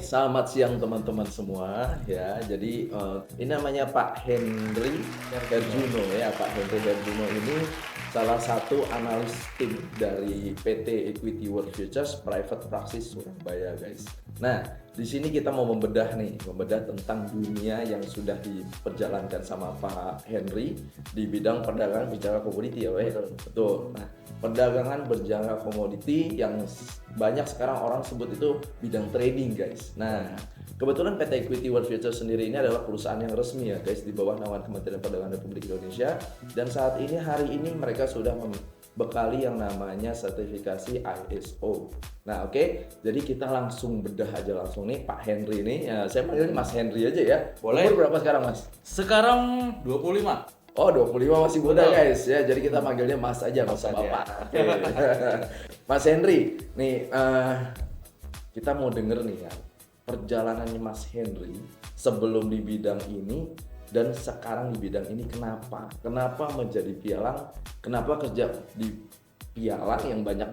selamat siang teman-teman semua ya. Jadi ini namanya Pak Henry Herjuno ya. Pak Henry Herjuno ini salah satu analis tim dari PT Equity World Futures Private Practice Surabaya, guys. Nah, di sini kita mau membedah tentang dunia yang sudah diperjalankan sama Pak Henry di bidang perdagangan berjangka komoditi ya, Pak. Betul. Nah, perdagangan berjangka komoditi yang banyak sekarang orang sebut itu bidang trading, guys. Nah, kebetulan PT Equity World Futures sendiri ini adalah perusahaan yang resmi ya, guys, di bawah naungan Kementerian Perdagangan Republik Indonesia, dan saat ini hari ini mereka sudah membekali yang namanya sertifikasi ISO. Nah, oke. Jadi kita langsung bedah aja langsung nih Pak Henry ini. Ya, saya panggil Mas Henry aja ya. Boleh. Umur berapa sekarang, Mas? Sekarang 25. Oh, 25 masih muda, Betul. guys ya. Jadi kita manggilnya Mas aja, Mas Mas aja. Bapak. Oke. Mas Henry, nih kita mau denger nih ya perjalanannya Mas Henry sebelum di bidang ini dan sekarang di bidang ini kenapa menjadi pialang, kenapa kerja di pialang yang banyak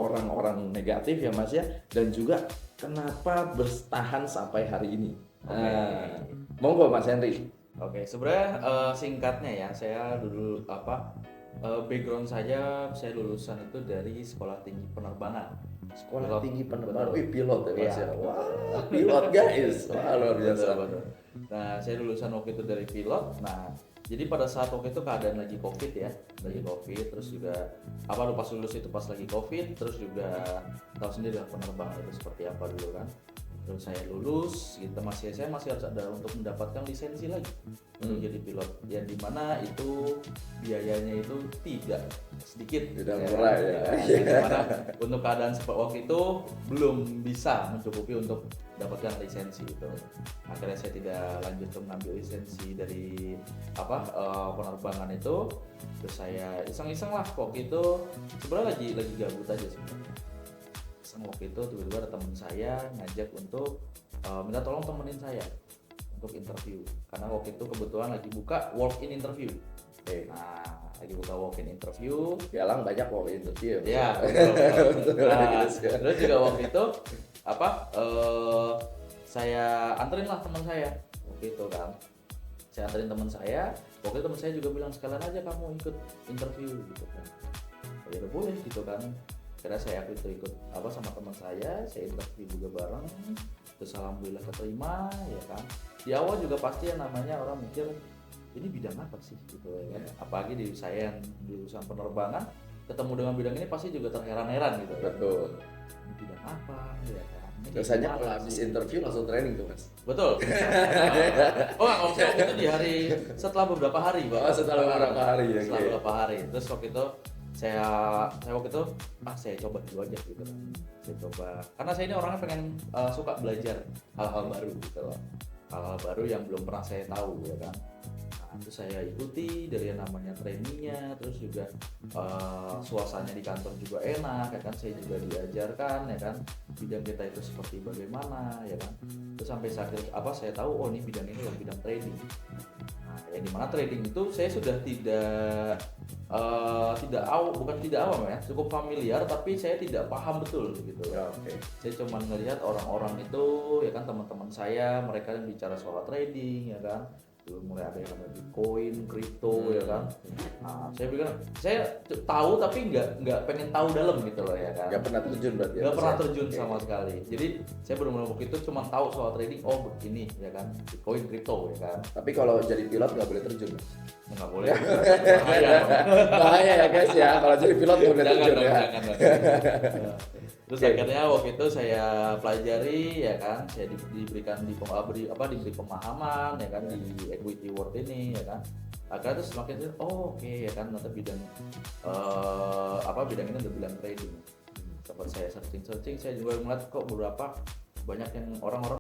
orang-orang negatif ya Mas ya, dan juga kenapa bertahan sampai hari ini. Nah, monggo Mas Henry. Oke, sebenarnya singkatnya ya, saya dulu background saya lulusan itu dari Sekolah Tinggi Penerbangan. Sekolah Tinggi Penerbangan, Betul. wih pilot ya Mas Iya. ya. Wah, pilot guys. Wah, luar biasa. Betul. Nah, saya lulusan waktu itu dari pilot. Nah, jadi pada saat waktu itu keadaan lagi COVID ya, terus juga pas lulus itu pas lagi COVID, terus juga tahu sendiri lah penerbangan itu seperti apa dulu kan. Terus saya lulus, saya masih harus ada untuk mendapatkan lisensi lagi untuk jadi pilot. Yang dimana itu biayanya itu tidak sedikit. Tidak murah ya. Dimana untuk keadaan seperti waktu itu belum bisa mencukupi untuk dapatkan lisensi itu. Akhirnya saya tidak lanjut untuk mengambil lisensi dari penerbangan itu. Terus saya iseng-iseng lah waktu itu, sebenarnya lagi gabut aja sebenarnya. Waktu itu tiba-tiba ada teman saya ngajak untuk minta tolong temenin saya untuk interview, karena waktu itu kebetulan lagi buka walk-in interview. Nah, lagi buka walk-in interview, Pialang banyak walk-in interview. ya betul. Nah, terus juga waktu itu saya anterin lah teman saya waktu itu kan. Saya anterin teman saya, waktu itu teman saya juga bilang sekalian aja kamu ikut interview gitu kan. Ya udah boleh gitu kan. Karena saya ikut sama teman saya interview juga bareng, terus alhamdulillah keterima ya kan. Di awal juga pasti yang namanya orang mikir ini bidang apa sih gitu ya kan. Apalagi di saya yang di urusan penerbangan, ketemu dengan bidang ini pasti juga terheran-heran gitu. Betul. Ini bidang apa ya kan. Ini Biasanya bidang kalau apa habis sih? interview langsung training tuh Mas. Betul. Waktu itu di hari setelah beberapa hari, Pak. Setelah beberapa hari ya. Setelah beberapa hari. Terus waktu itu saya waktu itu saya coba dulu aja gitu kan. Saya coba karena saya ini orangnya pengen suka belajar hal-hal baru gitu loh. Hal-hal baru yang belum pernah saya tahu ya kan. Nah, itu saya ikuti dari yang namanya trainingnya, terus juga suasananya di kantor juga enak ya kan. Saya juga diajarkan ya kan bidang kita itu seperti bagaimana ya kan. Terus sampai saat saya tahu ini bidang ini adalah bidang trading. Nah, yang dimana trading itu saya sudah bukan tidak awam ya, cukup familiar, tapi saya tidak paham betul gitu. Ya, oke. Saya cuma ngelihat orang-orang itu ya kan, teman-teman saya mereka yang bicara soal trading ya kan. Dulu mulai ada yang namanya Bitcoin, kripto ya kan. Nah, saya tahu tapi nggak pengen tahu dalam gitu loh ya kan. Nggak pernah terjun berarti ya? Nggak pernah Mas, ya? terjun Oke. sama sekali. Jadi saya benar-benar waktu itu cuma tahu soal trading, begini ya kan, Bitcoin, kripto ya kan. Tapi kalau jadi pilot nggak boleh terjun Mas? Nggak boleh. Bahaya. Bahaya ya guys ya, kalau jadi pilot nggak boleh terjun ya. Jangan. Terus akhirnya waktu itu saya pelajari ya kan, saya diberi pemahaman ya kan di Equity World ini ya kan. Akhirnya terus semakin oke ya kan, nanti bidang ini udah bilang trading. Sempat saya searching, saya juga melihat kok beberapa banyak yang orang-orang